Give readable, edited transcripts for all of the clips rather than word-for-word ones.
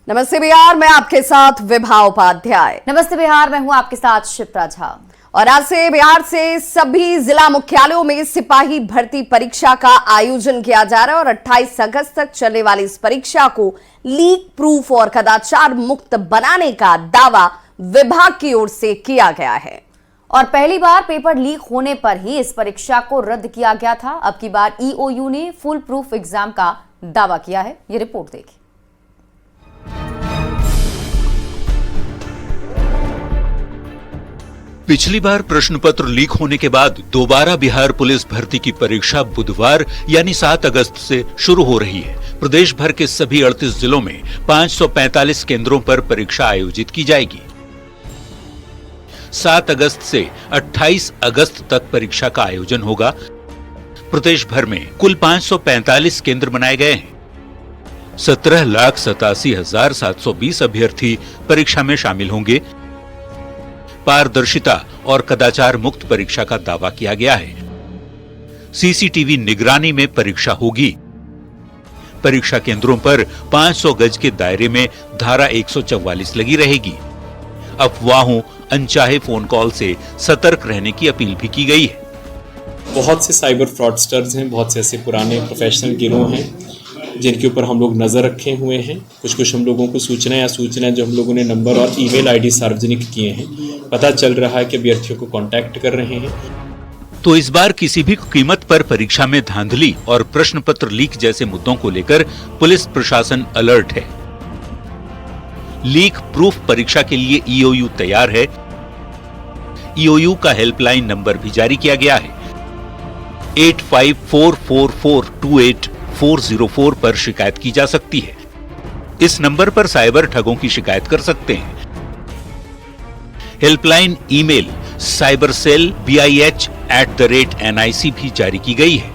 नमस्ते बिहार, मैं आपके साथ विभा उपाध्याय। नमस्ते बिहार, मैं हूं आपके साथ शिप्रा झा। और आज से बिहार से सभी जिला मुख्यालयों में सिपाही भर्ती परीक्षा का आयोजन किया जा रहा है और 28 अगस्त तक चलने वाली इस परीक्षा को लीक प्रूफ और कदाचार मुक्त बनाने का दावा विभाग की ओर से किया गया है। और पहली बार पेपर लीक होने पर ही इस परीक्षा को रद्द किया गया था। अब की बार ईओयू ने फुल प्रूफ एग्जाम का दावा किया है। ये रिपोर्ट देखिए। पिछली बार प्रश्न पत्र लीक होने के बाद दोबारा बिहार पुलिस भर्ती की परीक्षा बुधवार यानी 7 अगस्त से शुरू हो रही है। प्रदेश भर के सभी 38 जिलों में 545 केंद्रों पर परीक्षा आयोजित की जाएगी। 7 अगस्त से 28 अगस्त तक परीक्षा का आयोजन होगा। प्रदेश भर में कुल 545 केंद्र बनाए गए हैं। 17,87,720 अभ्यर्थी परीक्षा में शामिल होंगे। पारदर्शिता और कदाचार मुक्त परीक्षा का दावा किया गया है। सीसीटीवी निगरानी में परीक्षा होगी। परीक्षा केंद्रों पर 500 गज के दायरे में धारा 144 लगी रहेगी। अफवाहों, अनचाहे फोन कॉल से सतर्क रहने की अपील भी की गई है। बहुत से साइबर फ्रॉडस्टर्स हैं, बहुत से ऐसे पुराने प्रोफेशनल गिरोह हैं जिनके ऊपर हम लोग नज़र रखे हुए हैं। कुछ हम लोगों को सूचना जो हम लोगों ने नंबर और ईमेल आईडी सार्वजनिक किए हैं, पता चल रहा है कि अभ्यर्थियों को कांटेक्ट कर रहे हैं। तो इस बार किसी भी कीमत पर परीक्षा में धांधली और प्रश्न पत्र लीक जैसे मुद्दों को लेकर पुलिस प्रशासन अलर्ट है। लीक प्रूफ परीक्षा के लिए ईओयू तैयार है। ईओयू का हेल्पलाइन नंबर भी जारी किया गया है। 8544428404 पर शिकायत की जा सकती है। इस नंबर पर साइबर ठगों की शिकायत कर सकते हैं। हेल्पलाइन ईमेल cybercell@BIH@NIC भी जारी की गई है।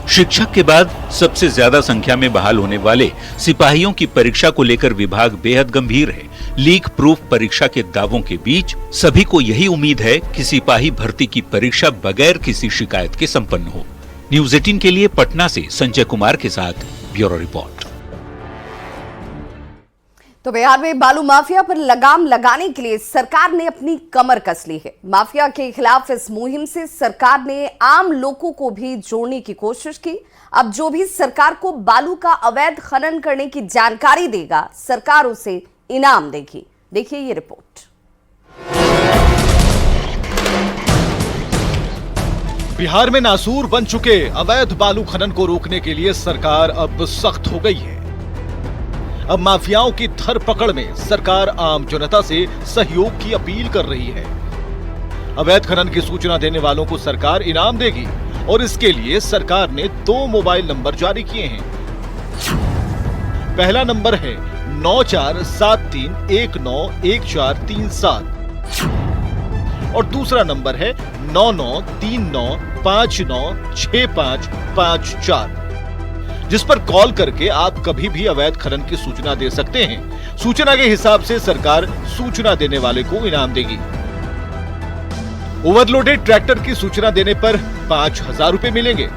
शिक्षक के बाद सबसे ज्यादा संख्या में बहाल होने वाले सिपाहियों की परीक्षा को लेकर विभाग बेहद गंभीर है। लीक प्रूफ परीक्षा के दावों के बीच सभी को यही उम्मीद है कि सिपाही भर्ती की परीक्षा बगैर किसी शिकायत के संपन्न हो। न्यूज़ 18 के लिए पटना से संजय कुमार के साथ ब्यूरो रिपोर्ट। तो बिहार में बालू माफिया पर लगाम लगाने के लिए सरकार ने अपनी कमर कस ली है। माफिया के खिलाफ इस मुहिम से सरकार ने आम लोगों को भी जोड़ने की कोशिश की। अब जो भी सरकार को बालू का अवैध खनन करने की जानकारी देगा, सरकार उसे इनाम देगी। देखिए ये रिपोर्ट। बिहार में नासूर बन चुके अवैध बालू खनन को रोकने के लिए सरकार अब सख्त हो गई है। अब माफियाओं की धरपकड़ में सरकार आम जनता से सहयोग की अपील कर रही है। अवैध खनन की सूचना देने वालों को सरकार इनाम देगी और इसके लिए सरकार ने 2 मोबाइल नंबर जारी किए हैं। पहला नंबर है 9473191437 और दूसरा नंबर है 9939596554, जिस पर कॉल करके आप कभी भी अवैध खनन की सूचना दे सकते हैं। सूचना के हिसाब से सरकार सूचना देने वाले को इनाम देगी। ओवरलोडेड ट्रैक्टर की सूचना देने पर 5,000 रुपए मिलेंगे।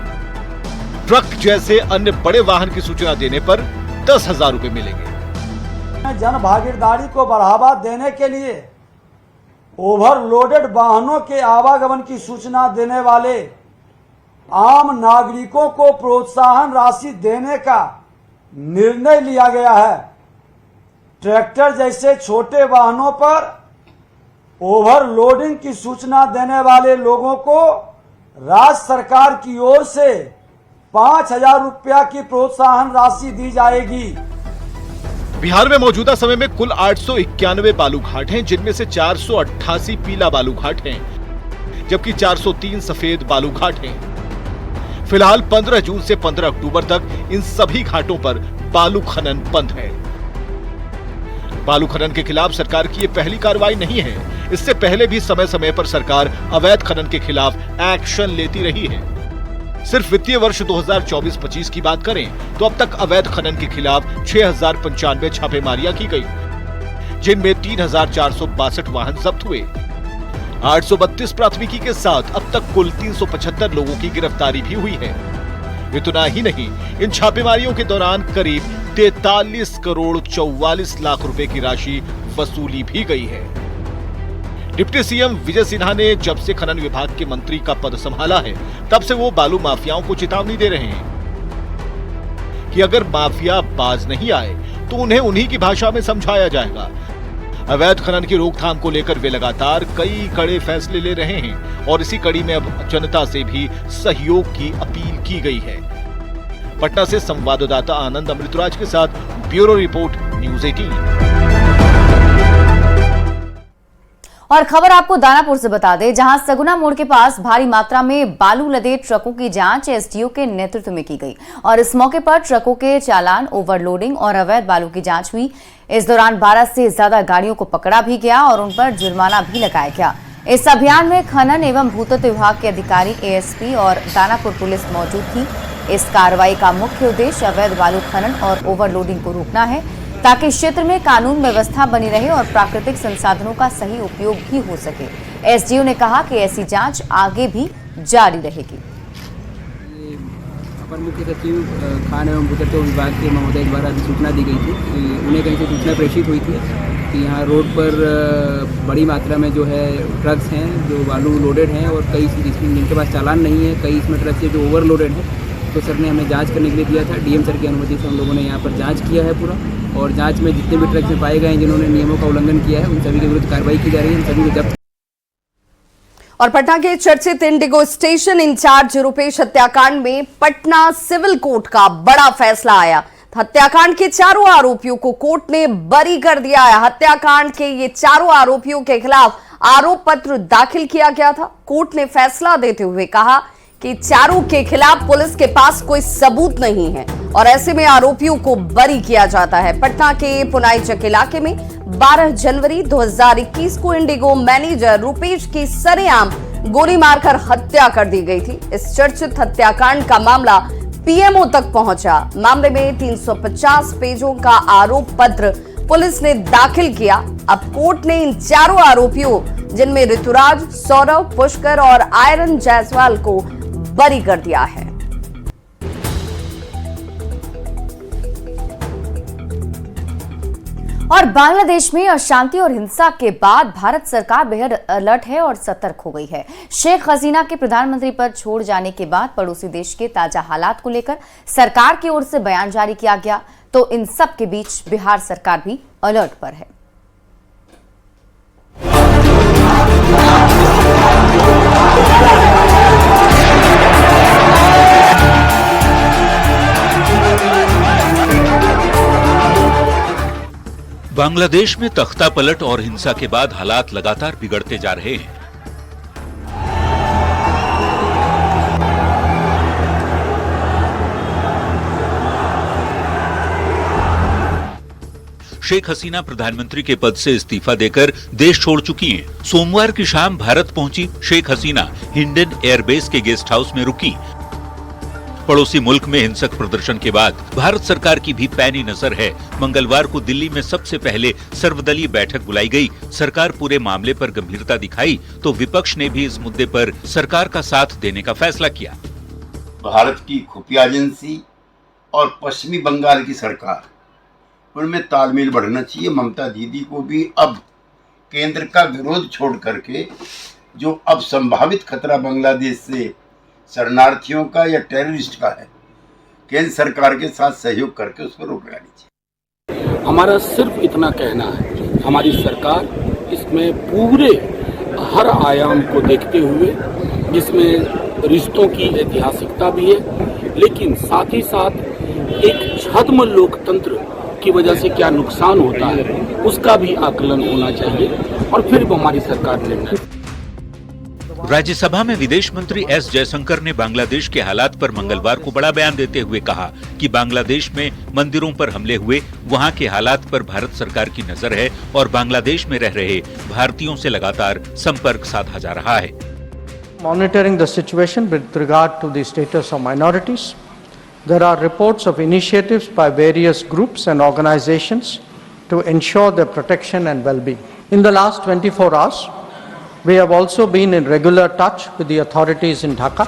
ट्रक जैसे अन्य बड़े वाहन की सूचना देने पर 10,000 रुपए मिलेंगे। जन भागीदारी को बढ़ावा देने के लिए ओवरलोडेड वाहनों के आवागमन की सूचना देने वाले आम नागरिकों को प्रोत्साहन राशि देने का निर्णय लिया गया है। ट्रैक्टर जैसे छोटे वाहनों पर ओवरलोडिंग की सूचना देने वाले लोगों को राज्य सरकार की ओर से 5,000 रुपया की प्रोत्साहन राशि दी जाएगी। बिहार में मौजूदा समय में कुल 891 बालू घाट हैं, जिनमें से 488 पीला बालू घाट हैं, जबकि 403 सफेद बालू घाट हैं। फिलहाल 15 जून से 15 अक्टूबर तक इन सभी घाटों पर बालू खनन बंद है। बालू खनन के खिलाफ सरकार की ये पहली कार्रवाई नहीं है। इससे पहले भी समय समय पर सरकार अवैध खनन के खिलाफ एक्शन लेती रही है। सिर्फ वित्तीय वर्ष 2024-25 की बात करें तो अब तक अवैध खनन के खिलाफ 6,095 छापेमारियां की गई, जिनमें 3,462 वाहन जब्त हुए। 832 प्राथमिकी के साथ अब तक कुल 375 लोगों की गिरफ्तारी भी हुई है। इतना ही नहीं, इन छापेमारियों के दौरान करीब 43 करोड़ 44 लाख रुपए की राशि वसूली भी गई है। डिप्टी सीएम विजय सिन्हा ने जब से खनन विभाग के मंत्री का पद संभाला है, तब से वो बालू माफियाओं को चेतावनी दे रहे हैं कि अगर माफिया बाज नहीं आए तो उन्हें उन्हीं की भाषा में समझाया जाएगा। अवैध खनन की रोकथाम को लेकर वे लगातार कई कड़े फैसले ले रहे हैं और इसी कड़ी में अब जनता से भी सहयोग की अपील की गई है। पटना से संवाददाता आनंद अमृतराज के साथ ब्यूरो रिपोर्ट, न्यूज़ 18। और खबर आपको दानापुर से बता दें, जहां सगुना मोड़ के पास भारी मात्रा में बालू लदे ट्रकों की जांच एसडीओ के नेतृत्व में की गई और इस मौके पर ट्रकों के चालान, ओवरलोडिंग और अवैध बालू की जांच हुई। इस दौरान 12 से ज्यादा गाड़ियों को पकड़ा भी गया और उन पर जुर्माना भी लगाया गया। इस अभियान में खनन एवं भूतत्व विभाग के अधिकारी, एएसपी और दानापुर पुलिस मौजूद थी। इस कार्रवाई का मुख्य उद्देश्य अवैध बालू खनन और ओवरलोडिंग को रोकना है, ताकि क्षेत्र में कानून व्यवस्था बनी रहे और प्राकृतिक संसाधनों का सही उपयोग भी हो सके। एसडीओ ने कहा कि ऐसी जांच आगे भी जारी रहेगी। अपर मुख्य सचिव खान एवं भूतत्व विभाग के महोदय द्वारा सूचना दी गई थी कि उन्हें कहीं से सूचना प्रेषित हुई थी कि यहाँ रोड पर बड़ी मात्रा में जो है ट्रक्स हैं जो बालू लोडेड हैं और कई जिनके पास चालान नहीं है, कई इसमें ट्रक्स है जो ओवरलोडेड है। तो सर ने हमें जांच करने के लिए दिया था। डीएम सर की अनुमति से हम लोगों ने यहाँ पर जांच किया है पूरा, और जांच में जितने भी ट्रक्स में पाए गए हैं जिन्होंने नियमों का उल्लंघन किया है उन सभी के विरुद्ध कार्रवाई की जा रही है। सभी को जब्त। और पटना के चर्चित इंडिगो स्टेशन इंचार्ज रुपेश हत्याकांड में पटना सिविल कोर्ट का बड़ा फैसला आया। हत्याकांड के चारों आरोपियों को कोर्ट ने बरी कर दिया है। हत्याकांड के ये चारों आरोपियों के खिलाफ आरोप पत्र दाखिल किया गया था। कोर्ट ने फैसला देते हुए कहा कि चारों के खिलाफ पुलिस के पास कोई सबूत नहीं है और ऐसे में आरोपियों को बरी किया जाता है। पटना के पुनाईचक इलाके में 12 जनवरी 2021 को इंडिगो मैनेजर रुपेश की सरेआम गोली मारकर हत्या कर दी गई थी। इस चर्चित हत्याकांड का मामला पीएमओ तक पहुंचा। मामले में 350 पेजों का आरोप पत्र पुलिस ने दाखिल किया। अब कोर्ट ने इन चारों आरोपियों, जिनमें ऋतुराज, सौरव, पुष्कर और आयरन जायसवाल को बरी कर दिया है। और बांग्लादेश में अशांति और हिंसा के बाद भारत सरकार बेहद अलर्ट है और सतर्क हो गई है। शेख हसीना के प्रधानमंत्री पद छोड़ जाने के बाद पड़ोसी देश के ताजा हालात को लेकर सरकार की ओर से बयान जारी किया गया, तो इन सब के बीच बिहार सरकार भी अलर्ट पर है। बांग्लादेश में तख्ता पलट और हिंसा के बाद हालात लगातार बिगड़ते जा रहे हैं। शेख हसीना प्रधानमंत्री के पद से इस्तीफा देकर देश छोड़ चुकी हैं। सोमवार की शाम भारत पहुंची शेख हसीना हिंडन एयरबेस के गेस्ट हाउस में रुकी। पड़ोसी मुल्क में हिंसक प्रदर्शन के बाद भारत सरकार की भी पैनी नजर है। मंगलवार को दिल्ली में सबसे पहले सर्वदलीय बैठक बुलाई गई। सरकार पूरे मामले पर गंभीरता दिखाई तो विपक्ष ने भी इस मुद्दे पर सरकार का साथ देने का फैसला किया। भारत की खुफिया एजेंसी और पश्चिमी बंगाल की सरकार, उनमें तालमेल बढ़ना चाहिए। ममता दीदी को भी अब केंद्र का विरोध छोड़ करके जो अब संभावित खतरा बांग्लादेश से शरणार्थियों का या टेररिस्ट का है, केंद्र सरकार के साथ सहयोग करके उसको रोक लगानी चाहिए। हमारा सिर्फ इतना कहना है, हमारी सरकार इसमें पूरे हर आयाम को देखते हुए, जिसमें रिश्तों की ऐतिहासिकता भी है, लेकिन साथ ही साथ एक छद्म लोकतंत्र की वजह से क्या नुकसान होता है उसका भी आकलन होना चाहिए और फिर हमारी सरकार निर्णय। राज्यसभा में विदेश मंत्री एस जयशंकर ने बांग्लादेश के हालात पर मंगलवार को बड़ा बयान देते हुए कहा कि बांग्लादेश में मंदिरों पर हमले हुए, वहां के हालात पर भारत सरकार की नजर है और बांग्लादेश में रह रहे भारतीयों से लगातार संपर्क साधा जा रहा है। Monitoring the situation with regard to the status of minorities, there are reports of initiatives by various groups and organizations to ensure their protection and well-being. In the last 24 hours, we have also been in regular touch with the authorities in Dhaka.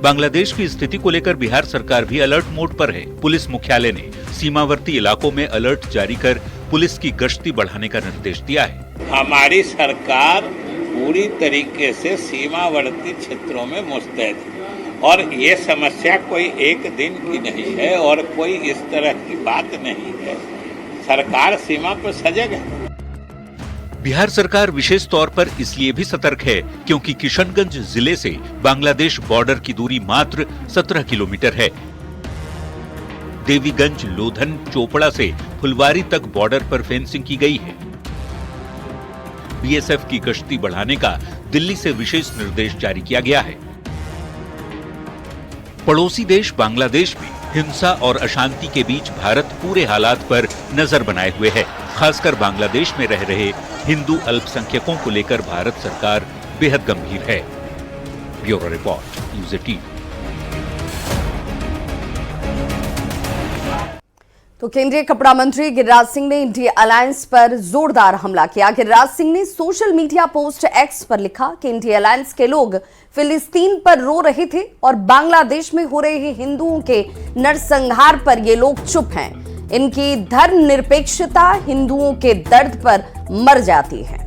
Bangladesh की स्थिति को लेकर बिहार सरकार भी alert mode पर है। Police मुख्यालय ने सीमावर्ती इलाकों में अलर्ट जारी कर पुलिस की गश्ती बढ़ाने का निर्देश दिया है। हमारी सरकार पूरी तरीके से सीमावर्ती क्षेत्रों में मुस्तैद है और ये समस्या कोई एक दिन की नहीं है और कोई इस तरह की बात नहीं है। सरकार सीमा पर सजग है। बिहार सरकार विशेष तौर पर इसलिए भी सतर्क है क्योंकि किशनगंज जिले से बांग्लादेश बॉर्डर की दूरी मात्र 17 किलोमीटर है। देवीगंज, लोधन, चोपड़ा से फुलवारी तक बॉर्डर पर फेंसिंग की गई है। बीएसएफ की गश्ती बढ़ाने का दिल्ली से विशेष निर्देश जारी किया गया है। पड़ोसी देश बांग्लादेश में हिंसा और अशांति के बीच भारत पूरे हालात पर नजर बनाए हुए है। खासकर बांग्लादेश में रह रहे हिंदू अल्पसंख्यकों को लेकर भारत सरकार बेहद गंभीर है। Bureau report, news 18। तो केंद्रीय कपड़ा मंत्री गिरिराज सिंह ने इंडिया अलायंस पर जोरदार हमला किया। गिरिराज सिंह ने सोशल मीडिया पोस्ट एक्स पर लिखा कि इंडिया अलायंस के लोग फिलिस्तीन पर रो रहे थे और बांग्लादेश में हो रहे हिंदुओं के नरसंहार पर ये लोग चुप हैं। इनकी धर्मनिरपेक्षता हिंदुओं के दर्द पर मर जाती है।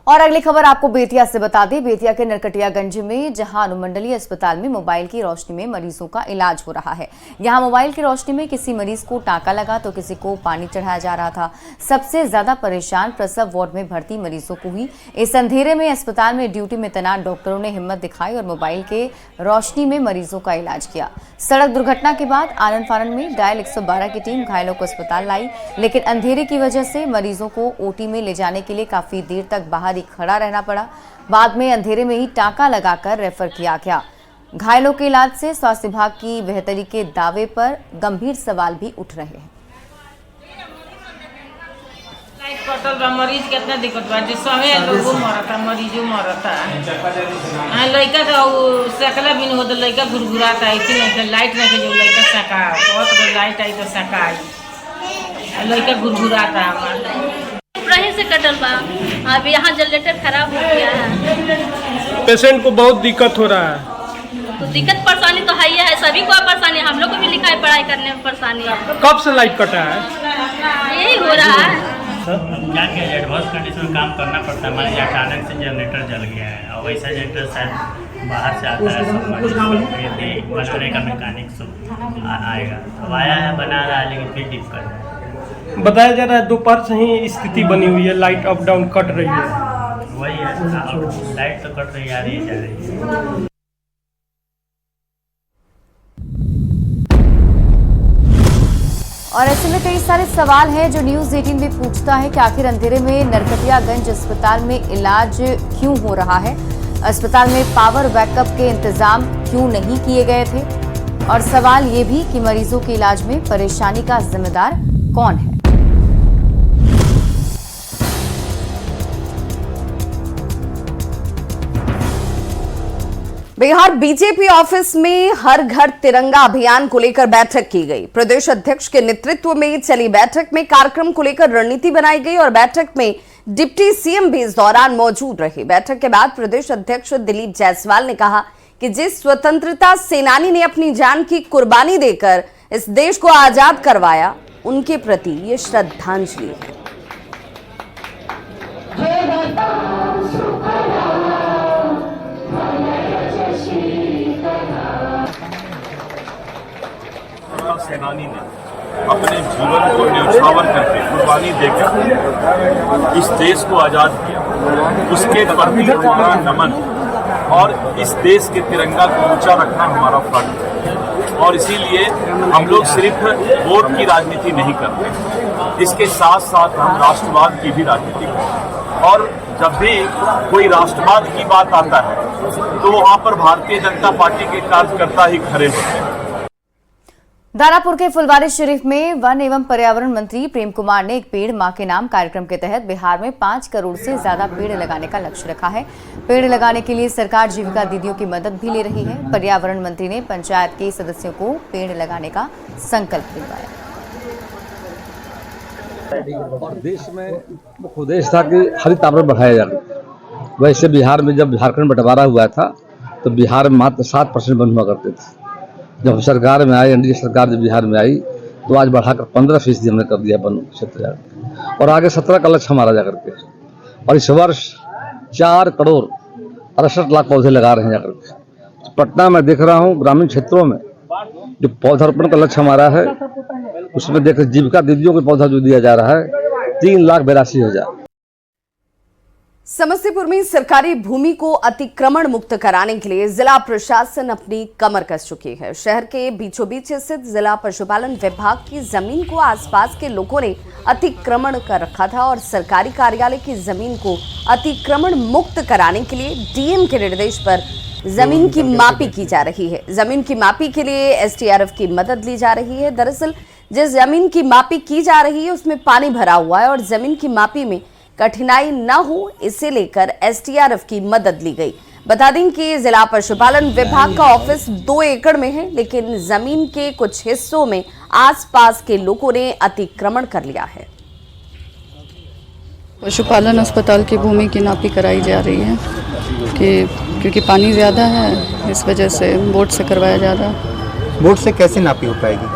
और अगली खबर आपको बेतिया से बता दें। बेतिया के नरकटियागंज में जहां अनुमंडलीय अस्पताल में मोबाइल की रोशनी में मरीजों का इलाज हो रहा है, यहां मोबाइल की रोशनी में किसी मरीज को टांका लगा तो किसी को पानी चढ़ाया जा रहा था। सबसे ज्यादा परेशान प्रसव वार्ड में भर्ती मरीजों को हुई। इस अंधेरे में अस्पताल में ड्यूटी में तैनात डॉक्टरों ने हिम्मत दिखाई और मोबाइल के रोशनी में मरीजों का इलाज किया। सड़क दुर्घटना के बाद आनन फानन में डायल 112 की टीम घायलों को अस्पताल लाई, लेकिन अंधेरे की वजह से मरीजों को ओटी में ले जाने के लिए काफी देर तक बाहर ही खड़ा रहना पड़ा। बाद में अंधेरे में ही टांका लगाकर रेफर किया गया। घायलों के इलाज से स्वास्थ्य विभाग की बेहतरी के दावे पर गंभीर सवाल भी उठ रहे हैं। कटल बा, मरीज कितना दिक्कत बा, जो समय लोगों मरता, मरीजों मरता। लड़का तो सकला भी नहीं होता, लड़का घुरघुराता है, इतनी लाइट नहीं जो लड़का सका बहुत लाइट आई तो सका आई, लड़का घुरघुराता हमारा रहे से कटल बा। अब यहाँ जनरेटर खराब हो गया है, पेशेंट को बहुत दिक्कत हो रहा है। तो दिक्कत परेशानी तो है ही है, सभी को परेशानी, हम लोग को भी लिखाई पढ़ाई करने में परेशानी है। कब से लाइट कटा है? यही हो रहा है क्या क्या एडवांस कंडीशन में काम करना पड़ता है। मान अचानक से जनरेटर जल गया है और वैसा जनरेटर शायद बाहर से आता है, सब बनाने का मैकेनिक सब आएगा, तो आया है बना रहा है, लेकिन फिर दिक्कत है। बताया जा रहा है दोपहर से ही स्थिति बनी हुई है, लाइट अप डाउन कट रही है। वही है, लाइट तो कट रही, आ रही है, जा रही है। और ऐसे में कई सारे सवाल हैं जो न्यूज़ 18 भी पूछता है कि आखिर अंधेरे में नरकटियागंज अस्पताल में इलाज क्यों हो रहा है, अस्पताल में पावर बैकअप के इंतजाम क्यों नहीं किए गए थे, और सवाल ये भी कि मरीजों के इलाज में परेशानी का जिम्मेदार कौन है। बिहार बीजेपी ऑफिस में हर घर तिरंगा अभियान को लेकर बैठक की गई। प्रदेश अध्यक्ष के नेतृत्व में चली बैठक में कार्यक्रम को लेकर रणनीति बनाई गई और बैठक में डिप्टी सीएम भी इस दौरान मौजूद रहे। बैठक के बाद प्रदेश अध्यक्ष दिलीप जायसवाल ने कहा कि जिस स्वतंत्रता सेनानी ने अपनी जान की कुर्बानी देकर इस देश को आजाद करवाया, उनके प्रति ये श्रद्धांजलि है। सेनानी ने अपने जीवन को न्यौछावर करके कुर्बानी देकर इस देश को आजाद किया, उसके प्रति हमारा नमन और इस देश के तिरंगा को ऊंचा रखना हमारा फर्ज है। और इसीलिए हम लोग सिर्फ वोट की राजनीति नहीं करते, इसके साथ साथ हम राष्ट्रवाद की भी राजनीति करते। और जब भी कोई राष्ट्रवाद की बात आता है तो वहाँ पर भारतीय जनता पार्टी के कार्यकर्ता ही खड़े होते हैं। दानापुर के फुलवारी शरीफ में वन एवं पर्यावरण मंत्री प्रेम कुमार ने एक पेड़ मां के नाम कार्यक्रम के तहत बिहार में 5 करोड़ से ज्यादा पेड़ लगाने का लक्ष्य रखा है। पेड़ लगाने के लिए सरकार जीविका दीदियों की मदद भी ले रही है। पर्यावरण मंत्री ने पंचायत के सदस्यों को पेड़ लगाने का संकल्प दिलवाया। और देश में मुख्य उद्देश्य था कि हरित आवरण बढ़ाया जाए। वैसे बिहार में जब झारखंड बंटवारा हुआ था तो बिहार में मात्र 7% वन हुआ करते थे। जब सरकार में आई, एनडीए सरकार जब बिहार में आई तो आज बढ़ाकर 15% हमने कर दिया वन क्षेत्र, और आगे 17 का लक्ष्य हमारा जाकर के, और इस वर्ष 4,68,00,000 पौधे लगा रहे हैं जाकर के। पटना में देख रहा हूँ ग्रामीण क्षेत्रों में जो पौधारोपण का लक्ष्य हमारा है उसमें देख जीविका दीदियों को पौधा जो दिया जा रहा है 3,82,000। समस्तीपुर में सरकारी भूमि को अतिक्रमण मुक्त कराने के लिए जिला प्रशासन अपनी कमर कस चुकी है। शहर के बीचों बीच स्थित जिला पशुपालन विभाग की जमीन को आसपास के लोगों ने अतिक्रमण कर रखा था और सरकारी कार्यालय की जमीन को अतिक्रमण मुक्त कराने के लिए डीएम के निर्देश पर जमीन की मापी की जा रही है। जमीन की मापी के लिए एसटीआरएफ की मदद ली जा रही है। दरअसल जिस जमीन की मापी की जा रही है उसमें पानी भरा हुआ है और जमीन की मापी में कठिनाई न हो इसे लेकर एसटीआरएफ की मदद ली गई। बता दें कि जिला पशुपालन विभाग का ऑफिस 2 एकड़ में है, लेकिन जमीन के कुछ हिस्सों में आसपास के लोगों ने अतिक्रमण कर लिया है। पशुपालन अस्पताल की भूमि की नापी कराई जा रही है क्योंकि पानी ज़्यादा है, इस वजह से बोट से करवाया जा रहा है। बोट से कैसे नापी हो पाएगी?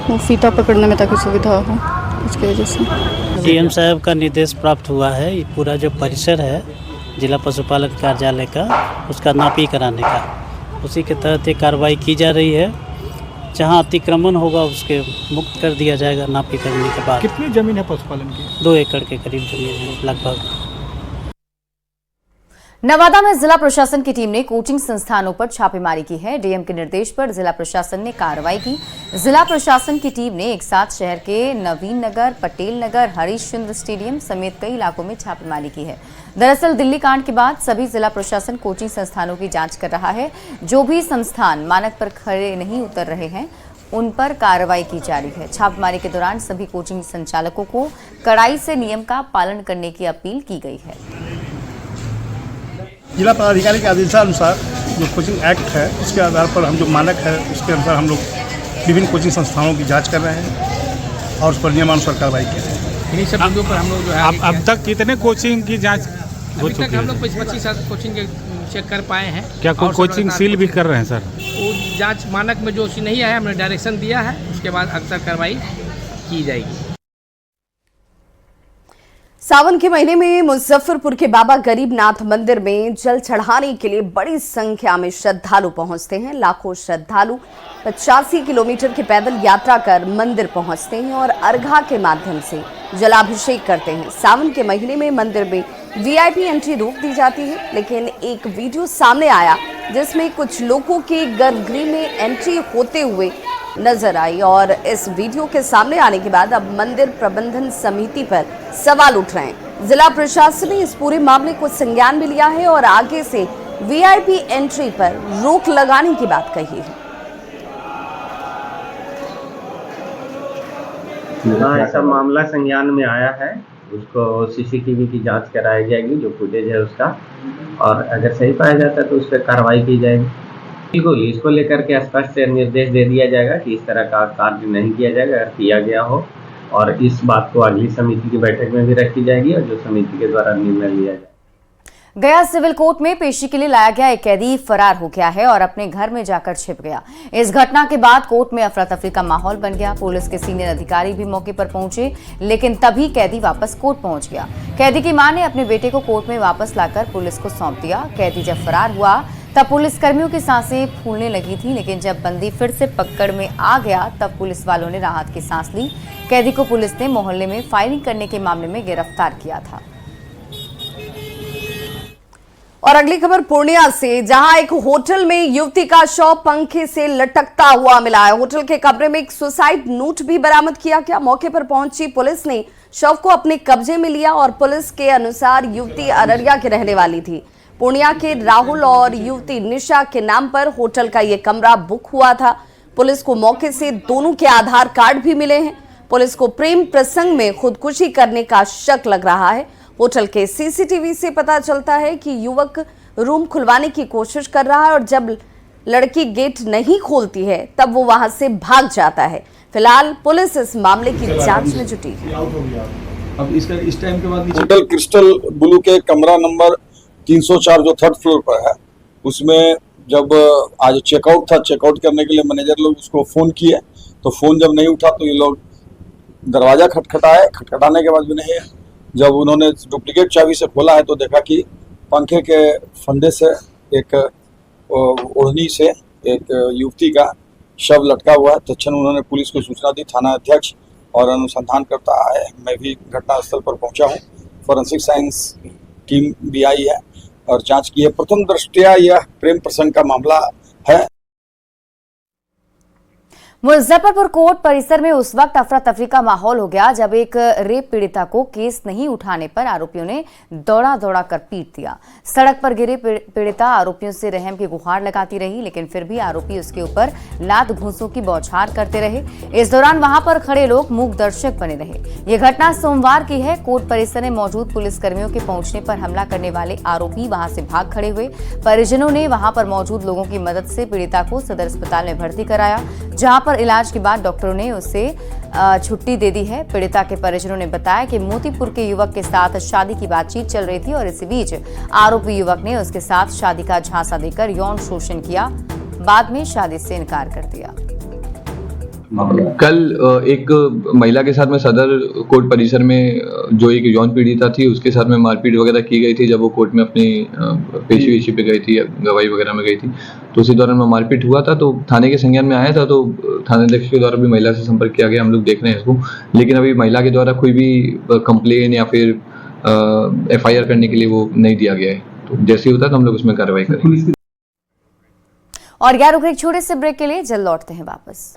वो फीता पकड़ने में ताकि सुविधा हो, इसकी वजह से डीएम साहब का निर्देश प्राप्त हुआ है। ये पूरा जो परिसर है जिला पशुपालन कार्यालय का उसका नापी कराने का, उसी के तहत ये कार्रवाई की जा रही है। जहां अतिक्रमण होगा उसके मुक्त कर दिया जाएगा नापी करने के बाद। कितनी जमीन है पशुपालन की? 2 एकड़ के करीब जमीन है लगभग। नवादा में जिला प्रशासन की टीम ने कोचिंग संस्थानों पर छापेमारी की है। डीएम के निर्देश पर जिला प्रशासन ने कार्रवाई की। जिला प्रशासन की टीम ने एक साथ शहर के नवीन नगर, पटेल नगर, हरीश चंद्र स्टेडियम समेत कई इलाकों में छापेमारी की है। दरअसल दिल्ली कांड के बाद सभी जिला प्रशासन कोचिंग संस्थानों की जांच कर रहा है। जो भी संस्थान मानक पर खरे नहीं उतर रहे हैं उन पर कार्रवाई की जा रही है। छापेमारी के दौरान सभी कोचिंग संचालकों को कड़ाई से नियम का पालन करने की अपील की गई है। जिला पदाधिकारी के आदेशानुसार जो कोचिंग एक्ट है उसके आधार पर हम जो मानक है उसके अनुसार हम लोग विभिन्न कोचिंग संस्थानों की जांच कर रहे हैं और उस पर नियमानुसार कार्रवाई की है। इन्हीं सब बिंदुओं पर हम लोग जो है अब तक कितने कोचिंग की जांच हो चुकी है? हम लोग 25 कोचिंग चेक कर पाए हैं। क्या कोचिंग सील भी कर रहे हैं सर? वो जांच मानक में जो नहीं आया हमने डायरेक्शन दिया है, उसके बाद अक्सर कार्रवाई की जाएगी। सावन के महीने में मुजफ्फरपुर के बाबा गरीबनाथ मंदिर में जल चढ़ाने के लिए बड़ी संख्या में श्रद्धालु पहुंचते हैं। लाखों श्रद्धालु 85 किलोमीटर की पैदल यात्रा कर मंदिर पहुंचते हैं और अर्घा के माध्यम से जलाभिषेक करते हैं। सावन के महीने में मंदिर में वीआईपी एंट्री रोक दी जाती है, लेकिन एक वीडियो सामने आया जिसमें कुछ लोगों के गर्भगृह में एंट्री होते हुए नजर आई और इस वीडियो के सामने आने के बाद अब मंदिर प्रबंधन समिति पर सवाल उठ रहे हैं। जिला प्रशासन ने इस पूरे मामले को संज्ञान में लिया है और आगे से वीआईपी एंट्री पर रोक लगाने की बात कही है। हाँ, ऐसा मामला संज्ञान में आया है, उसको सीसीटीवी की जांच कराई जाएगी, जो फुटेज है उसका, और अगर सही पाया जाता है तो उस पर कार्रवाई की जाएगी। बिल्कुल, इसको लेकर के स्पष्ट निर्देश दे दिया जाएगा कि इस तरह का कार्य नहीं किया जाएगा अगर किया गया हो, और इस बात को अगली समिति की बैठक में भी रखी जाएगी और जो समिति के द्वारा निर्णय लिया जाएगा। गया सिविल कोर्ट में पेशी के लिए लाया गया एक कैदी फरार हो गया है और अपने घर में जाकर छिप गया। इस घटना के बाद कोर्ट में अफरा तफरी का माहौल बन गया। पुलिस के सीनियर अधिकारी भी मौके पर पहुंचे, लेकिन तभी कैदी वापस कोर्ट पहुंच गया। कैदी की मां ने अपने बेटे को कोर्ट में वापस लाकर पुलिस को सौंप दिया। कैदी जब फरार हुआ तब पुलिसकर्मियों की सांसें फूलने लगी थी, लेकिन जब बंदी फिर से पकड़ में आ गया तब पुलिस वालों ने राहत की सांस ली। कैदी को पुलिस ने मोहल्ले में फायरिंग करने के मामले में गिरफ्तार किया था। और अगली खबर पूर्णिया से, जहां एक होटल में युवती का शव पंखे से लटकता हुआ मिला है। होटल के कमरे में एक सुसाइड नोट भी बरामद किया गया। मौके पर पहुंची पुलिस ने शव को अपने कब्जे में लिया और पुलिस के अनुसार युवती अररिया की रहने वाली थी। पूर्णिया के राहुल और युवती निशा के नाम पर होटल का यह कमरा बुक हुआ था। पुलिस को मौके से दोनों के आधार कार्ड भी मिले हैं। पुलिस को प्रेम प्रसंग में खुदकुशी करने का शक लग रहा है। होटल के सीसीटीवी से पता चलता है कि युवक रूम खुलवाने की कोशिश कर रहा है और जब लड़की गेट नहीं खोलती है तब वो वहां से भाग जाता है। फिलहाल पुलिस इस मामले की जांच में जुटी है। अब इसका इस टाइम के बाद होटल क्रिस्टल ब्लू के कमरा नंबर 304 जो 3rd फ्लोर पर है, उसमें जब आज चेकआउट था, चेकआउट करने के लिए मैनेजर लोग उसको फ़ोन किए तो फ़ोन जब नहीं उठा तो ये लोग दरवाज़ा खटखटाए, खटखटाने के बाद भी नहीं है। जब उन्होंने डुप्लीकेट चाबी से खोला है तो देखा कि पंखे के फंदे से एक ओढ़नी से एक युवती का शव लटका हुआ है। तत्क्षण उन्होंने पुलिस को सूचना दी, थाना अध्यक्ष और अनुसंधान करता है। मैं भी घटनास्थल पर पहुंचा हूं। फॉरेंसिक साइंस टीम भी आई है और जांच की है। प्रथम दृष्टया यह प्रेम प्रसंग का मामला है। मुजफ्फरपुर कोर्ट परिसर में उस वक्त अफरा तफरी का माहौल हो गया जब एक रेप पीड़िता को केस नहीं उठाने पर आरोपियों ने दौड़ा दौड़ा कर पीट दिया। सड़क पर गिरी पीड़िता आरोपियों से रहम की गुहार लगाती रही, लेकिन फिर भी आरोपी उसके ऊपर लात घूंसों की बौछार करते रहे। इस दौरान वहां पर खड़े लोग मूक दर्शक बने रहे। ये घटना सोमवार की है। कोर्ट परिसर में मौजूद पुलिसकर्मियों के पहुंचने पर हमला करने वाले आरोपी वहां से भाग खड़े हुए। परिजनों ने वहां पर मौजूद लोगों की मदद से पीड़िता को सदर अस्पताल में भर्ती कराया, जहां पर इलाज के बाद डॉक्टरों ने उसे छुट्टी दे दी है। पीड़िता के परिजनों ने बताया कि मोतीपुर के युवक के साथ शादी की बातचीत चल रही थी और इसी बीच आरोपी युवक ने उसके साथ शादी का झांसा देकर यौन शोषण किया। बाद में शादी से इनकार कर दिया। कल एक महिला के साथ में सदर कोर्ट परिसर में जो एक यौन पीड़िता थी उसके साथ में मारपीट वगैरह की गई थी। जब वो कोर्ट में अपनी पेशी पे गई थी, गवाही वगैरह में गई थी, तो उसी दौरान में मारपीट हुआ था। तो थाने के संज्ञान में आया था, तो थाना अध्यक्ष के द्वारा भी महिला से संपर्क किया गया। हम लोग देख रहे हैं इसको, लेकिन अभी महिला के द्वारा कोई भी कंप्लेन या फिर FIR करने के लिए वो नहीं दिया गया है। तो जैसे ही होता है तो हम लोग उसमें कार्रवाई करेंगे। और यार रुक एक छोटे से ब्रेक के लिए, जल्द लौटते हैं वापस।